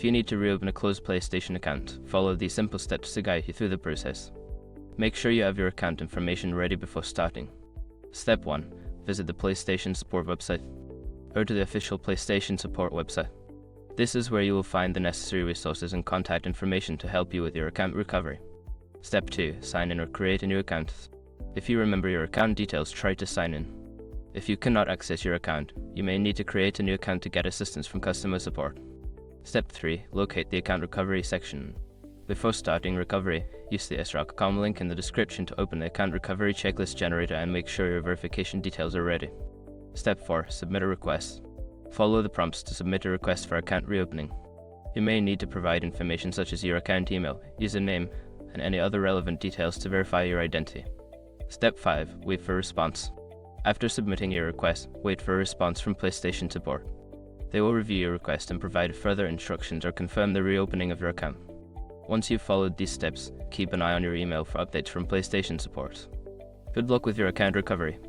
If you need to reopen a closed PlayStation account, follow these simple steps to guide you through the process. Make sure you have your account information ready before starting. Step 1. Visit the PlayStation support website. Go to the official PlayStation support website. This is where you will find the necessary resources and contact information to help you with your account recovery. Step 2. Sign in or create a new account. If you remember your account details, try to sign in. If you cannot access your account, you may need to create a new account to get assistance from customer support. Step 3. Locate the account recovery section. Before starting recovery, use the srock.com link in the description to open the account recovery checklist generator and make sure your verification details are ready. Step 4. Submit a request. Follow the prompts to submit a request for account reopening. You may need to provide information such as your account email, username, and any other relevant details to verify your identity. Step 5. Wait for a response. After submitting your request, wait for a response from PlayStation support. They will review your request and provide further instructions or confirm the reopening of your account. Once you've followed these steps, keep an eye on your email for updates from PlayStation support. Good luck with your account recovery.